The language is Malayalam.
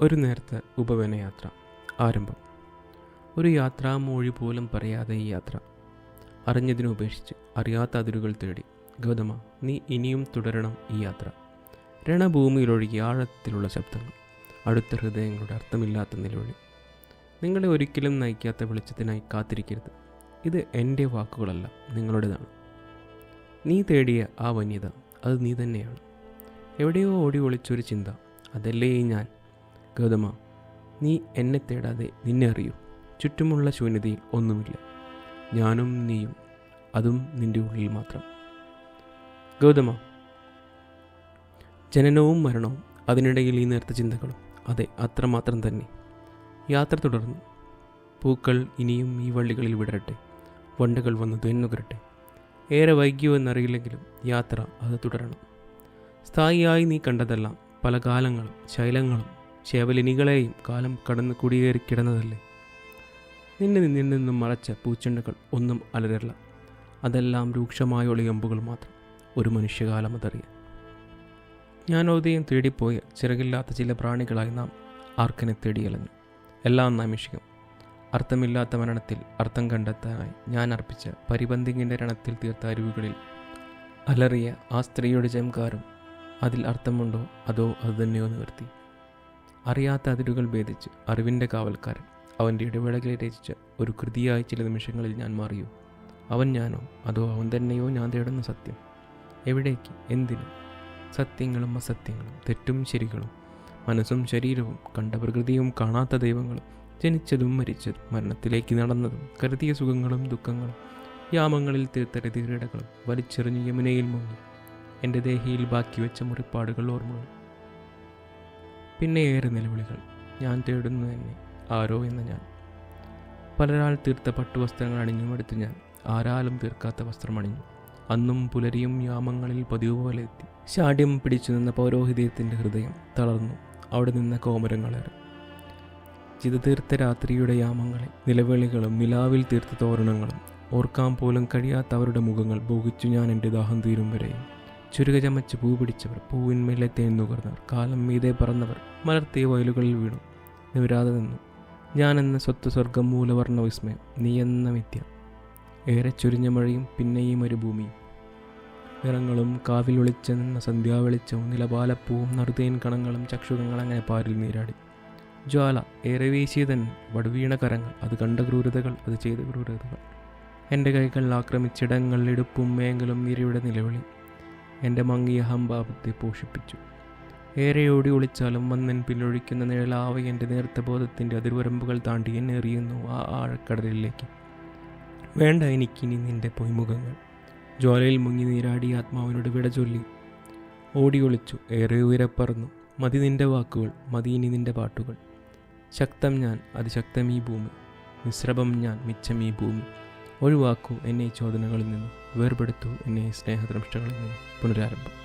ഒരു നേരത്തെ ഉപവനയാത്ര ആരംഭം. ഒരു യാത്രാമൊഴി പോലും പറയാതെ ഈ യാത്ര അറിഞ്ഞതിനുപേക്ഷിച്ച് അറിയാത്ത അതിരുകൾ തേടി. ഗൗതമ, നീ ഇനിയും തുടരണം ഈ യാത്ര. രണഭൂമിയിലൊഴുകി ആഴത്തിലുള്ള ശബ്ദങ്ങൾ, അടുത്ത ഹൃദയങ്ങളുടെ അർത്ഥമില്ലാത്ത നിലവിളി. നിങ്ങളെ ഒരിക്കലും നയിക്കാത്ത വെളിച്ചത്തിനായി കാത്തിരിക്കരുത്. ഇത് എൻ്റെ വാക്കുകളല്ല, നിങ്ങളുടേതാണ്. നീ തേടിയ ആ വന്യത, അത് നീ തന്നെയാണ്. എവിടെയോ ഓടി ഒളിച്ചൊരു ചിന്ത, അതല്ലേ ഞാൻ. ഗൗതമ, നീ എന്നെ തേടാതെ നിന്നെ അറിയൂ. ചുറ്റുമുള്ള ശൂന്യതയിൽ ഒന്നുമില്ല. ഞാനും നീയും, അതും നിൻ്റെ ഉള്ളിൽ മാത്രം. ഗൗതമ, ജനനവും മരണവും, അതിനിടയിൽ ഈ നേർത്ത ചിന്തകളും, അതെ, അത്രമാത്രം തന്നെ. യാത്ര തുടർന്നു. പൂക്കൾ ഇനിയും ഈ വള്ളികളിൽ വിടരട്ടെ, വണ്ടുകൾ വന്ന് ധ്വന്നുകരട്ടെ. ഏറെ വൈകിയോ എന്നറിയില്ലെങ്കിലും യാത്ര അത് തുടരണം. സ്ഥായിയായി നീ കണ്ടതെല്ലാം പല കാലങ്ങളും ശൈലങ്ങളും ശേവലിനികളെയും കാലം കടന്ന് കുടിയേറി കിടന്നതല്ലേ. നിന്നിൽ നിന്നും മറച്ച പൂച്ചെണ്ടുകൾ ഒന്നും അലരല്ല. അതെല്ലാം രൂക്ഷമായ ഒളിയമ്പുകൾ മാത്രം. ഒരു മനുഷ്യകാലം അതറിയാൻ. ജ്ഞാനോദയം തേടിപ്പോയ ചിറകില്ലാത്ത ചില പ്രാണികളായി നാം ആർക്കനെ തേടിയലഞ്ഞു. എല്ലാം നൈമിഷികം. അർത്ഥമില്ലാത്ത മരണത്തിൽ അർത്ഥം കണ്ടെത്താനായി ഞാൻ അർപ്പിച്ച പരിപന്തിങ്ങിൻ്റെ രണത്തിൽ തീർത്ത അരുവികളിൽ അലറിയ ആ സ്ത്രീയുടെ ജംകാരം, അതിൽ അർത്ഥമുണ്ടോ അതോ അതുതന്നെയോ നിവർത്തി. അറിയാത്ത അതിരുകൾ ഭേദിച്ച് അറിവിൻ്റെ കാവൽക്കാരൻ അവൻ്റെ ഇടവേളകളെ രചിച്ച ഒരു കൃതിയായി ചില നിമിഷങ്ങളിൽ ഞാൻ മാറിയോ. അവൻ ഞാനോ അതോ അവൻ തന്നെയോ ഞാൻ തേടുന്ന സത്യം? എവിടേക്ക്, എന്തിനു? സത്യങ്ങളും അസത്യങ്ങളും, തെറ്റും ശരികളും, മനസ്സും ശരീരവും, കണ്ട പ്രകൃതിയും കാണാത്ത ദൈവങ്ങളും, ജനിച്ചതും മരിച്ചതും, മരണത്തിലേക്ക് നടന്നതും, കരുതിയ സുഖങ്ങളും ദുഃഖങ്ങളും, യാമങ്ങളിൽ തീർത്ത രതികിരീടങ്ങളും, വലിച്ചെറിഞ്ഞ് യമുനയിൽ മുങ്ങി എൻ്റെ ദേഹിയിൽ ബാക്കി വെച്ച മുറിപ്പാടുകൾ, ഓർമ്മകൾ. പിന്നെ ഏറെ നിലവിളികൾ. ഞാൻ തേടുന്നു എന്നെ, ആരോ എന്ന ഞാൻ. പലരാൾ തീർത്ത പട്ടുവസ്ത്രങ്ങൾ അണിഞ്ഞുമെടുത്ത് ഞാൻ ആരാലും തീർക്കാത്ത വസ്ത്രമണിഞ്ഞു. അന്നും പുലരിയും യാമങ്ങളിൽ പതിവ് പോലെ എത്തി. ശാഠ്യം പിടിച്ചു നിന്ന പൗരോഹിത്യത്തിൻ്റെ ഹൃദയം തളർന്നു. അവിടെ നിന്ന കോമരങ്ങളേറെ. ചിതതീർത്ത രാത്രിയുടെ യാമങ്ങളെ, നിലവിളികളും നിലാവിൽ തീർത്ത തോരണങ്ങളും, ഓർക്കാൻ പോലും കഴിയാത്ത അവരുടെ മുഖങ്ങൾ ഭോഗിച്ചു ഞാൻ എൻ്റെ ദാഹം തീരും വരെയും. ചുരുക ചമച്ച് പൂ പിടിച്ചവർ, പൂവിന്മേലെ തേൻ നുകർന്നവർ, കാലം മീതെ പറന്നവർ, മലർത്തിയ വയലുകളിൽ വീണു നിവരാതെ നിന്നു. ഞാനെന്ന സ്വത്ത് സ്വർഗം, മൂലവർണ്ണ വിസ്മയം, നീ എന്ന മിഥ്യ. ഏറെ ചൊരിഞ്ഞ മഴയും പിന്നെയും ഒരു ഭൂമിയും, നിറങ്ങളും കാവിൽ ഒളിച്ച നിന്ന സന്ധ്യാവെളിച്ചവും, നിലപാലപ്പൂവും നറുതേൻ കണങ്ങളും, ചക്ഷുകങ്ങൾ അങ്ങനെ പാരിൽ നീരാടി. ജ്വാല ഏറെ വീശിയ തന്നെ, വടുവീണ കരങ്ങൾ, അത് കണ്ട ക്രൂരതകൾ, അത് ചെയ്ത ക്രൂരതകൾ. എൻ്റെ കൈകൾ ആക്രമിച്ചിടങ്ങൾ, ഇടുപ്പും മേങ്ങലും നീരയുടെ നിലവിളി എൻ്റെ മങ്ങിയ ഹംഭാവത്തെ പോഷിപ്പിച്ചു. ഏറെ ഓടി ഒളിച്ചാലും വന്നൻ പിന്നൊഴിക്കുന്ന നിഴലാവ എൻ്റെ നേർത്ത ബോധത്തിൻ്റെ അതിർവരമ്പുകൾ താണ്ടി എന്നെ എറിയുന്നു ആ ആഴക്കടലിലേക്ക്. വേണ്ട എനിക്കിനി നിൻ്റെ പൊയ്മുഖങ്ങൾ. ജ്വാലയിൽ മുങ്ങി നീരാടി ആത്മാവിനോട് വിട ചൊല്ലി ഓടി ഒളിച്ചു, ഏറെ ഉയരപ്പറന്നു. മതി നിൻ്റെ വാക്കുകൾ, മതി ഇനി നിൻ്റെ പാട്ടുകൾ. ശക്തം ഞാൻ, അതിശക്തം ഈ ഭൂമി. നിസ്രഭം ഞാൻ, മിച്ചം ഈ ഭൂമി. ഒഴിവാക്കൂ എന്നെ ഈ ചോദനകളിൽ നിന്നും, വേർപെടുത്തൂ എന്നെ സ്നേഹദൃഷ്ടങ്ങളിൽ നിന്നും. പുനരാരംഭം.